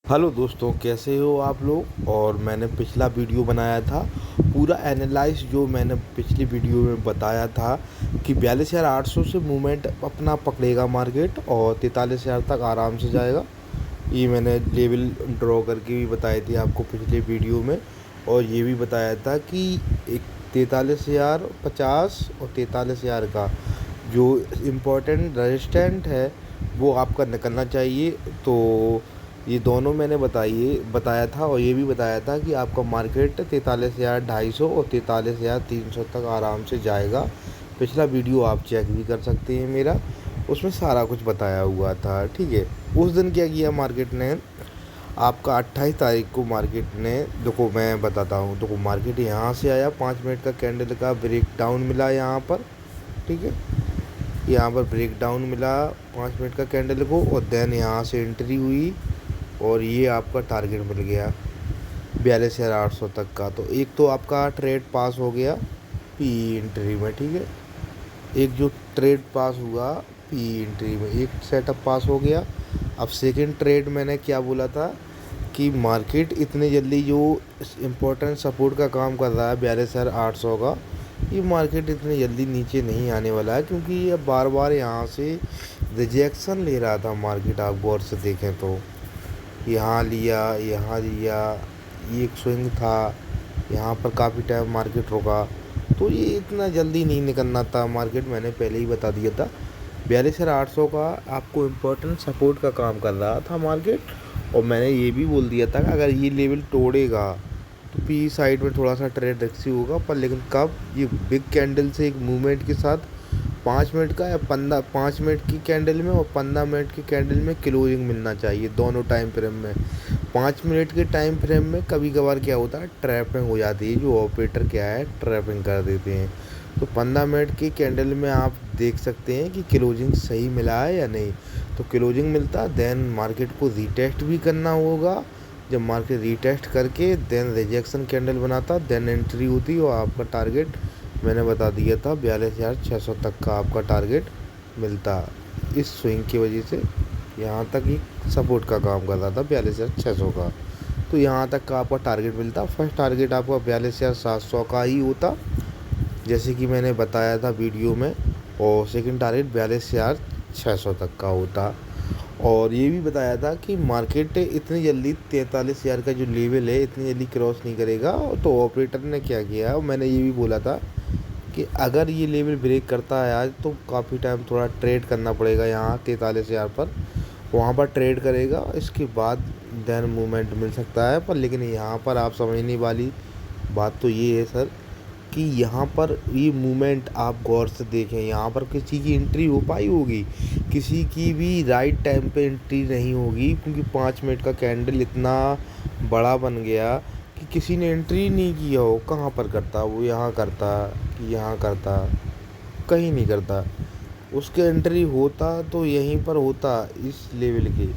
Hello दोस्तों, कैसे हो आप लोग। और मैंने पिछला वीडियो बनाया था पूरा एनालाइज, जो मैंने पिछली वीडियो में बताया था कि 42,800 से मूवमेंट अपना पकड़ेगा मार्केट और 43,000 तक आराम से जाएगा। ये मैंने लेवल ड्रॉ करके भी बताई थी आपको पिछले वीडियो में। और ये भी बताया था कि एक 43,050 और 43,000 का जो इम्पोर्टेंट रेजिस्टेंट है वो आपका निकलना चाहिए। तो ये दोनों मैंने बताया था, और ये भी बताया था कि आपका मार्केट 43,250 और 43,300 तक आराम से जाएगा। पिछला वीडियो आप चेक भी कर सकते हैं मेरा, उसमें सारा कुछ बताया हुआ था। ठीक है, उस दिन क्या किया मार्केट ने, आपका 28 तारीख को मार्केट ने, देखो मैं बताता हूँ। देखो मार्केट यहाँ से आया, 5 मिनट का कैंडल का ब्रेक डाउन मिला यहाँ पर। ठीक है, यहाँ पर ब्रेक डाउन मिला 5 मिनट का कैंडल को, और देन यहाँ से एंट्री हुई और ये आपका टारगेट मिल गया 42,800 तक का। तो एक तो आपका ट्रेड पास हो गया पी एंट्री में। ठीक है, एक जो ट्रेड पास हुआ पी एंट्री में, एक सेटअप पास हो गया। अब सेकंड ट्रेड मैंने क्या बोला था कि मार्केट इतने जल्दी जो इम्पोर्टेंट सपोर्ट का काम कर रहा है 42,800 का, ये मार्केट इतने जल्दी नीचे नहीं आने वाला है, क्योंकि ये बार बार यहाँ से रिजेक्शन ले रहा था मार्केट। आप गौर से देखें तो यहाँ लिया, यहाँ लिया, ये एक स्विंग था, यहाँ पर काफ़ी टाइम मार्केट रुका। तो ये इतना जल्दी नहीं निकलना था मार्केट, मैंने पहले ही बता दिया था। 42,800 का आपको इम्पोर्टेंट सपोर्ट का काम कर रहा था मार्केट। और मैंने ये भी बोल दिया था कि अगर ये लेवल तोड़ेगा तो पी साइड में थोड़ा सा ट्रेड रिस्की होगा, पर लेकिन कब, ये बिग कैंडल से एक मूवमेंट के साथ 5 मिनट का या 5 मिनट की कैंडल में और 15 मिनट की कैंडल में क्लोजिंग मिलना चाहिए दोनों टाइम फ्रेम में। 5 मिनट के टाइम फ्रेम में कभी कभार क्या होता है, ट्रैपिंग हो जाती है, जो ऑपरेटर क्या है ट्रैपिंग कर देते हैं। तो 15 मिनट की कैंडल में आप देख सकते हैं कि क्लोजिंग सही मिला है या नहीं। तो क्लोजिंग मिलता, देन मार्केट को रीटेस्ट भी करना होगा। जब मार्केट रीटेस्ट करके देन रिजेक्शन कैंडल बनाता, देन एंट्री होती और आपका टारगेट मैंने बता दिया था 42,600 तक का आपका टारगेट मिलता। इस स्विंग की वजह से यहाँ तक ही सपोर्ट का काम कर रहा था 42,600 का। तो यहाँ तक का आपका टारगेट मिलता। फर्स्ट टारगेट आपका 42,700 का ही होता, जैसे कि मैंने बताया था वीडियो में। और सेकंड टारगेट 42,600 तक का होता। और ये भी बताया था कि मार्केट इतनी जल्दी 43,000 का जो लेवल है इतनी जल्दी क्रॉस नहीं करेगा। तो ऑपरेटर ने क्या किया, मैंने ये भी बोला था कि अगर ये लेवल ब्रेक करता है आज, तो काफ़ी टाइम थोड़ा ट्रेड करना पड़ेगा यहाँ 43,000 पर। वहाँ पर ट्रेड करेगा, इसके बाद देन मूवमेंट मिल सकता है। पर लेकिन यहाँ पर आप समझने वाली बात तो ये है सर, कि यहाँ पर ये मूवमेंट आप गौर से देखें, यहाँ पर किसी की एंट्री हो पाई होगी, किसी की भी राइट टाइम पे एंट्री नहीं होगी, क्योंकि 5 मिनट का कैंडल इतना बड़ा बन गया कि किसी ने एंट्री नहीं किया हो। कहाँ पर करता वो, यहाँ करता कि यहाँ करता, कहीं नहीं करता। उसके एंट्री होता तो यहीं पर होता, इस लेवल के।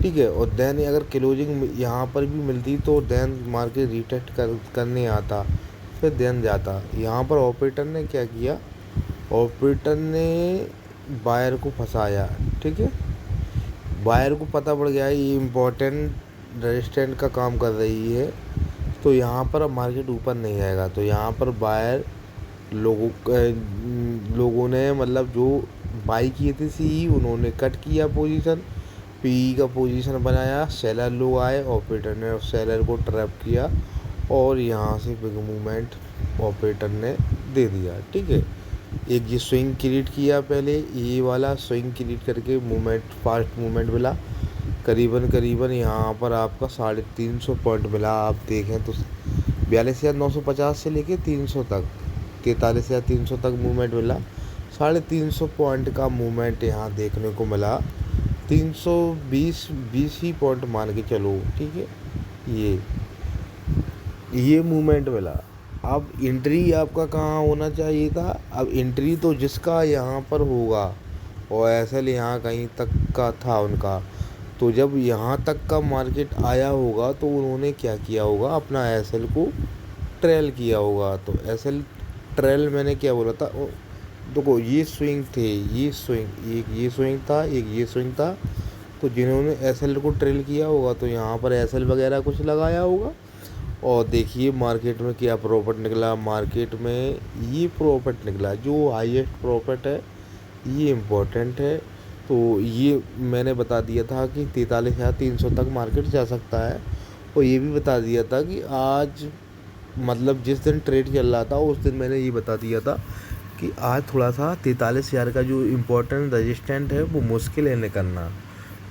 ठीक है, और देन अगर क्लोजिंग यहाँ पर भी मिलती तो देन मार्केट रिटेस्ट करने आता, फिर देन जाता। यहाँ पर ऑपरेटर ने क्या किया, ऑपरेटर ने बायर को फंसाया। ठीक है, बायर को पता पड़ गया ये इम्पोर्टेंट रेजिस्टेंट का काम कर रही है, तो यहाँ पर अब मार्केट ऊपर नहीं जाएगा। तो यहाँ पर बायर लोगों ने, मतलब जो बाई किए थे सी, उन्होंने कट किया पोजीशन, पी का पोजीशन बनाया। सेलर लोग आए, ऑपरेटर ने सेलर को ट्रैप किया और यहाँ से बिग मूवमेंट ऑपरेटर ने दे दिया। ठीक है, एक ये स्विंग क्रिएट किया, पहले ये वाला स्विंग क्रिएट करके मूवमेंट, फास्ट मूवमेंट मिला। करीबन करीबन यहाँ पर आपका 350 पॉइंट मिला। आप देखें तो 42,950 से लेके 300 तक, 43,300 तक मूवमेंट मिला। 350 पॉइंट का मूवमेंट यहाँ देखने को मिला। 320 ही पॉइंट मान के चलो। ठीक है, ये मूवमेंट मिला। अब एंट्री आपका कहाँ होना चाहिए था, अब एंट्री तो जिसका यहाँ पर होगा, और एसएल यहाँ कहीं तक का था उनका, तो जब यहाँ तक का मार्केट आया होगा तो उन्होंने क्या किया होगा, अपना एसएल को ट्रेल किया होगा। तो एसएल ट्रेल मैंने क्या बोला था, देखो ये स्विंग थे, ये स्विंग, एक ये स्विंग था, एक ये स्विंग था, तो जिन्होंने एसएल को ट्रेल किया होगा तो यहाँ पर एसएल वगैरह कुछ लगाया होगा। और देखिए मार्केट में क्या प्रॉफिट निकला। मार्केट में ये प्रॉफिट निकला, जो हाईएस्ट प्रॉफिट है ये इम्पोर्टेंट है। तो ये मैंने बता दिया था कि 43,300 तक मार्केट जा सकता है। और ये भी बता दिया था कि आज मतलब जिस दिन ट्रेड चल रहा था उस दिन मैंने ये बता दिया था कि आज थोड़ा सा 43,000 का जो इम्पोर्टेंट रजिस्टेंट है वो मुश्किल है निकलना।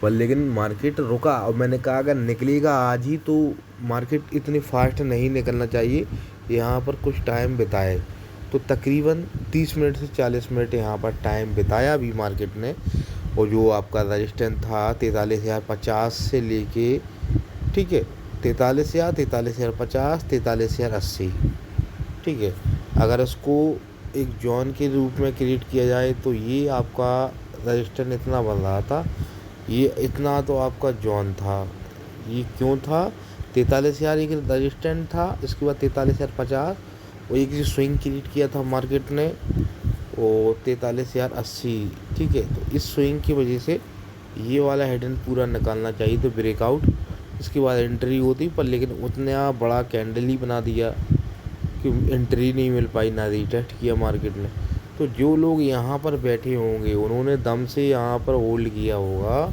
पर लेकिन मार्केट रुका और मैंने कहा अगर निकलेगा आज ही तो मार्केट इतनी फास्ट नहीं निकलना चाहिए, यहाँ पर कुछ टाइम बिताए। तो तकरीबन 30 मिनट से 40 मिनट यहाँ पर टाइम बिताया अभी मार्केट ने। और जो आपका रजिस्टेंस था 43,050 से लेके, ठीक है, 43,000, 43,050, 43,080, ठीक है। अगर इसको एक जॉन के रूप में क्रिएट किया जाए तो ये आपका रजिस्टेंस इतना बन रहा था, ये इतना तो आपका जॉन था। ये क्यों था? 43,000 एक रजिस्टेंस था, इसके बाद 43,050 और एक जो स्विंग क्रिएट किया था मार्केट ने वो 43,080, ठीक है। तो इस स्विंग की वजह से ये वाला हेड एंड पूरा निकालना चाहिए तो ब्रेकआउट, इसके बाद एंट्री होती, पर लेकिन उतना बड़ा कैंडल ही बना दिया कि एंट्री नहीं मिल पाई, ना रीटेस्ट किया मार्केट ने। तो जो लोग यहाँ पर बैठे होंगे उन्होंने दम से यहाँ पर होल्ड किया होगा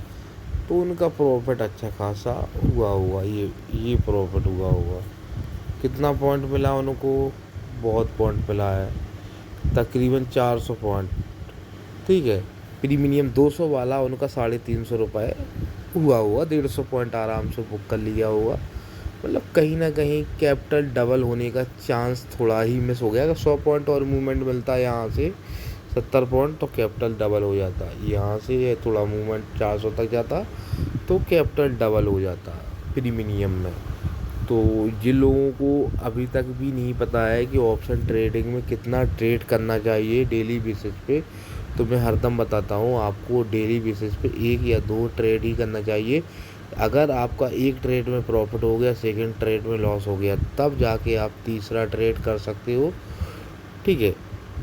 तो उनका प्रॉफिट अच्छा खासा हुआ होगा। ये प्रॉफिट हुआ होगा। कितना पॉइंट मिला उनको? बहुत पॉइंट मिला है, तकरीबन 400 पॉइंट, ठीक है। प्रीमियम 200 वाला उनका 350 रुपये हुआ होगा, 150 पॉइंट आराम से बुक कर लिया होगा। मतलब कहीं ना कहीं कैपिटल डबल होने का चांस थोड़ा ही मिस हो गया। अगर 100 पॉइंट और मूवमेंट मिलता है यहाँ से 70 पॉइंट तो कैपिटल डबल हो जाता। यहाँ से थोड़ा मूवमेंट 400 तक जाता तो कैपिटल डबल हो जाता प्रीमियम में। तो जिन लोगों को अभी तक भी नहीं पता है कि ऑप्शन ट्रेडिंग में कितना ट्रेड करना चाहिए डेली बेसिस पे, तो मैं हरदम बताता हूँ आपको डेली बेसिस पे 1 या 2 ट्रेड ही करना चाहिए। अगर आपका एक ट्रेड में प्रॉफिट हो गया, सेकंड ट्रेड में लॉस हो गया, तब जाके आप तीसरा ट्रेड कर सकते हो, ठीक है।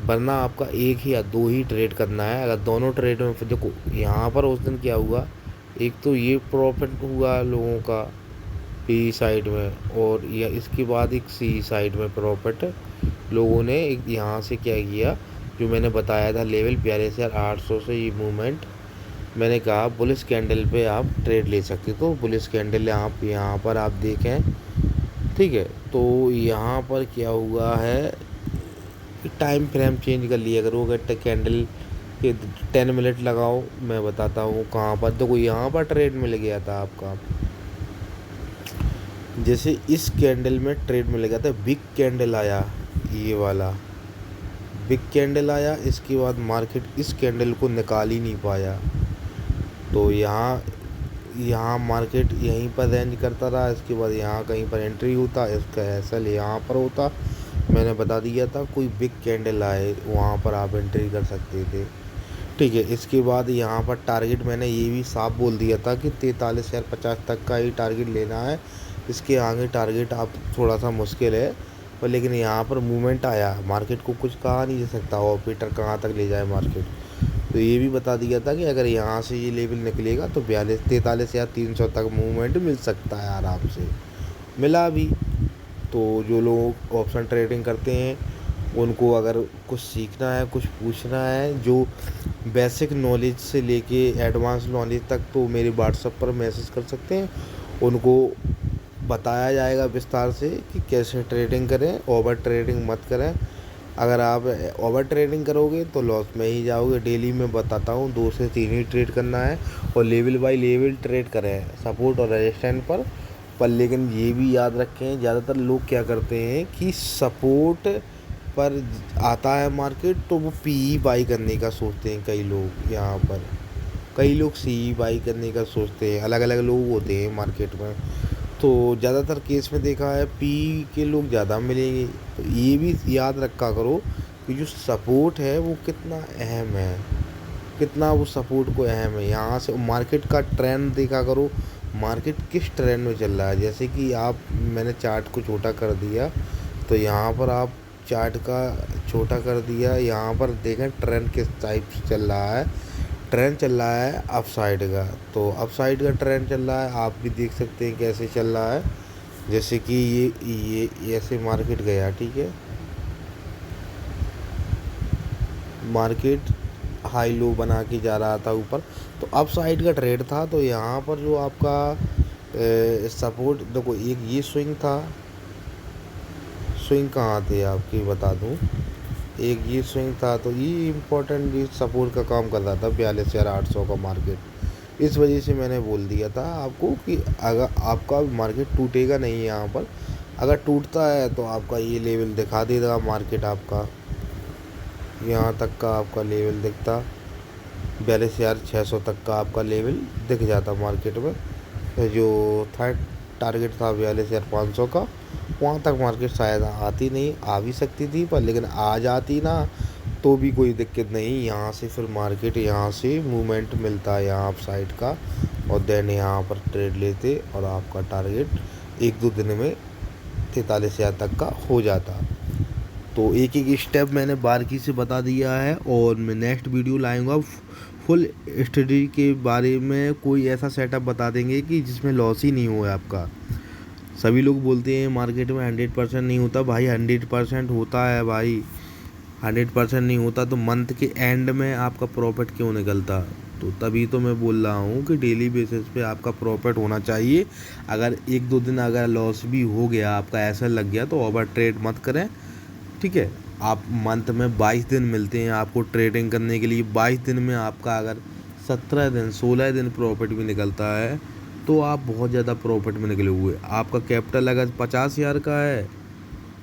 वरना आपका 1 या 2 ही ट्रेड करना है। अगर दोनों ट्रेड में फिर देखो यहाँ पर उस दिन क्या हुआ, एक तो ये प्रॉफिट हुआ लोगों का पी साइड में, और या इसके बाद एक सी साइड में प्रॉफिट लोगों ने एक यहाँ से क्या किया, जो मैंने बताया था लेवल 42,800 से ये मूवमेंट, मैंने कहा बुलिश कैंडल पे आप ट्रेड ले सकते। तो बुलिश कैंडल यहाँ पर आप देखें, ठीक है। तो यहाँ पर क्या हुआ है, टाइम फ्रेम चेंज कर लिया करो। अगर कैंडल के 10 मिनट लगाओ, मैं बताता हूँ कहाँ पर। देखो यहाँ पर ट्रेड मिल गया था आपका, जैसे इस कैंडल में ट्रेड मिल गया था, बिग कैंडल आया, ये वाला बिग कैंडल आया। इसके बाद मार्केट इस कैंडल को निकाल ही नहीं पाया, तो यहाँ मार्केट यहीं पर रेंज करता रहा। इसके बाद यहाँ कहीं पर एंट्री होता, इसका एसएल यहाँ पर होता। मैंने बता दिया था कोई बिग कैंडल आए वहाँ पर आप एंट्री कर सकते थे, ठीक है। इसके बाद यहाँ पर टारगेट मैंने ये भी साफ बोल दिया था कि 43,050 तक का ही टारगेट लेना है। इसके आगे टारगेट आप थोड़ा सा मुश्किल है, पर लेकिन यहाँ पर मूवमेंट आया, मार्केट को कुछ कहा नहीं जा सकता ऑपरेटर कहाँ तक ले जाए मार्केट। तो ये भी बता दिया था कि अगर यहाँ से ये लेवल निकलेगा तो 43,300 तक मूवमेंट मिल सकता है, आराम से मिला भी। तो जो लोग ऑप्शन ट्रेडिंग करते हैं उनको अगर कुछ सीखना है, कुछ पूछना है, जो बेसिक नॉलेज से लेके एडवांस नॉलेज तक, तो मेरे व्हाट्सएप पर मैसेज कर सकते हैं। उनको बताया जाएगा विस्तार से कि कैसे ट्रेडिंग करें, ओवर ट्रेडिंग मत करें। अगर आप ओवर ट्रेडिंग करोगे तो लॉस में ही जाओगे। डेली मैं बताता हूँ 2 से 3 ही ट्रेड करना है, और लेवल बाय लेवल ट्रेड करें सपोर्ट और रेजिस्टेंस पर। लेकिन ये भी याद रखें, ज़्यादातर लोग क्या करते हैं कि सपोर्ट पर आता है मार्केट तो वो पी बाई करने का सोचते हैं। कई लोग यहाँ पर, कई लोग सी बाई करने का सोचते हैं। अलग अलग लोग होते हैं मार्केट में, तो ज़्यादातर केस में देखा है पी के लोग ज़्यादा मिलेंगे। तो ये भी याद रखा करो कि जो सपोर्ट है वो कितना अहम है, कितना वो सपोर्ट को अहम है। यहाँ से मार्केट का ट्रेंड देखा करो, मार्केट किस ट्रेंड में चल रहा है। जैसे कि मैंने चार्ट को छोटा कर दिया, तो यहाँ पर आप चार्ट का छोटा कर दिया, यहाँ पर देखें ट्रेंड किस टाइप से चल रहा है। ट्रेंड चल रहा है अप साइड का। तो अप साइड का ट्रेंड चल रहा है, आप भी देख सकते हैं कैसे चल रहा है। जैसे कि ये ऐसे मार्केट गया, ठीक है, मार्केट हाई लो बना के जा रहा था ऊपर, तो अप साइड का ट्रेड था। तो यहाँ पर जो आपका सपोर्ट देखो, एक ये स्विंग था, स्विंग कहाँ थे आपकी बता दूँ, एक ये स्विंग था, तो ये इम्पोर्टेंट ये सपोर्ट का काम कर रहा था 42,800 का मार्केट। इस वजह से मैंने बोल दिया था आपको कि अगर आपका मार्केट टूटेगा नहीं यहाँ पर, अगर टूटता है तो आपका ये लेवल दिखा देगा मार्केट, आपका यहाँ तक का आपका लेवल दिखता, 42,600 तक का आपका लेवल दिख जाता मार्केट में। जो था टारगेट था 42,500 का, वहाँ तक मार्केट शायद आती नहीं, आ भी सकती थी पर लेकिन आ जाती ना तो भी कोई दिक्कत नहीं। यहाँ से फिर मार्केट यहाँ से मूवमेंट मिलता है यहाँ साइड का, और देन यहाँ पर ट्रेड लेते और आपका टारगेट 1-2 दिन में 43,000 तक का हो जाता। तो एक एक स्टेप मैंने बारीकी से बता दिया है, और मैं नेक्स्ट वीडियो लाऊंगा फुल स्टडी के बारे में, कोई ऐसा सेटअप बता देंगे कि जिसमें लॉस ही नहीं हो आपका। सभी लोग बोलते हैं मार्केट में 100% नहीं होता, भाई 100% होता है भाई, 100% नहीं होता तो मंथ के एंड में आपका प्रॉफिट क्यों निकलता। तो तभी तो मैं बोल रहा हूँ कि डेली बेसिस पे आपका प्रॉफिट होना चाहिए। अगर 1-2 दिन अगर लॉस भी हो गया, आपका ऐसा लग गया, तो ओवर ट्रेड मत करें, ठीक है। आप मंथ में 22 दिन मिलते हैं आपको ट्रेडिंग करने के लिए, 22 दिन में आपका अगर 17 दिन 16 दिन प्रॉफिट भी निकलता है तो आप बहुत ज़्यादा प्रॉफिट में निकले हुए। आपका कैपिटल अगर 50,000 का है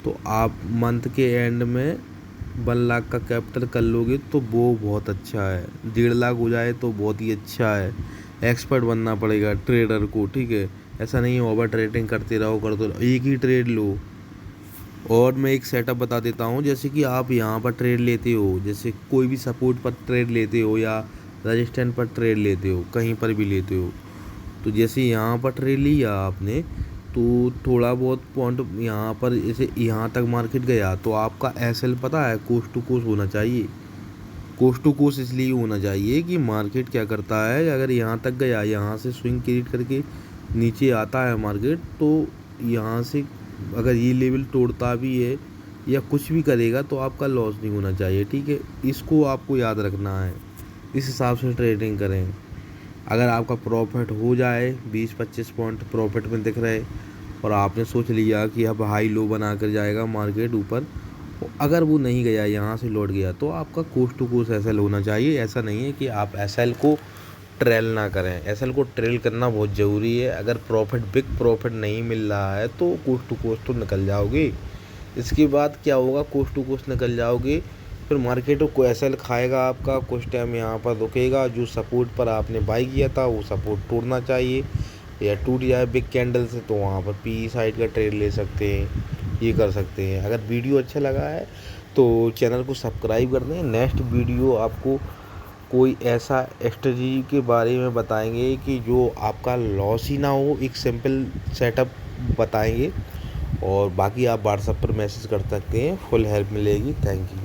तो आप मंथ के एंड में 1 लाख का कैपिटल कर लोगे तो वो बहुत अच्छा है। 1.5 लाख हो जाए तो बहुत ही अच्छा है। एक्सपर्ट बनना पड़ेगा ट्रेडर को, ठीक है। ऐसा नहीं है ओवर ट्रेडिंग करते रहो, एक ही ट्रेड लो। और मैं एक सेटअप बता देता हूँ, जैसे कि आप यहाँ पर ट्रेड लेते हो, जैसे कोई भी सपोर्ट पर ट्रेड लेते हो या रजिस्टेंस पर ट्रेड लेते हो, कहीं पर भी लेते हो, तो जैसे यहाँ पर ट्रेड लिया आपने तो थोड़ा बहुत पॉइंट यहाँ पर जैसे यहाँ तक मार्केट गया तो आपका एसएल पता है कोस्ट टू कोस्ट होना चाहिए। कोस्ट टू कोस्ट इसलिए होना चाहिए कि मार्केट क्या करता है, अगर यहाँ तक गया, यहाँ से स्विंग क्रिएट करके नीचे आता है मार्केट, तो यहाँ से अगर ये लेवल तोड़ता भी है या कुछ भी करेगा तो आपका लॉस नहीं होना चाहिए, ठीक है। इसको आपको याद रखना है, इस हिसाब से ट्रेडिंग करें। अगर आपका प्रॉफिट हो जाए 20-25 पॉइंट प्रॉफिट में दिख रहे और आपने सोच लिया कि अब हाई लो बना कर जाएगा मार्केट ऊपर, अगर वो नहीं गया, यहाँ से लौट गया, तो आपका कोस्ट टू कोस्ट एसएल होना चाहिए। ऐसा नहीं है कि आप एसएल को ट्रेल ना करें, एसएल को ट्रेल करना बहुत ज़रूरी है। अगर बिग प्रॉफिट नहीं मिल रहा है तो कोस्ट टू कोस्ट तो निकल जाओगे। इसके बाद क्या होगा, कोस्ट टू कोस्ट निकल जाओगे, फिर मार्केट को एसएल खाएगा आपका, कुछ टाइम यहाँ पर रुकेगा। जो सपोर्ट पर आपने बाई किया था वो सपोर्ट तोड़ना चाहिए, या टूट जाए बिग कैंडल से तो वहाँ पर पी साइड का ट्रेड ले सकते हैं, ये कर सकते हैं। अगर वीडियो अच्छा लगा है तो चैनल को सब्सक्राइब कर दें। नेक्स्ट वीडियो आपको कोई ऐसा स्ट्रेटजी के बारे में बताएंगे कि जो आपका लॉस ही ना हो, एक सिंपल सेटअप बताएंगे। और बाकी आप व्हाट्सएप पर मैसेज कर सकते हैं, फुल हेल्प मिलेगी। Thank you.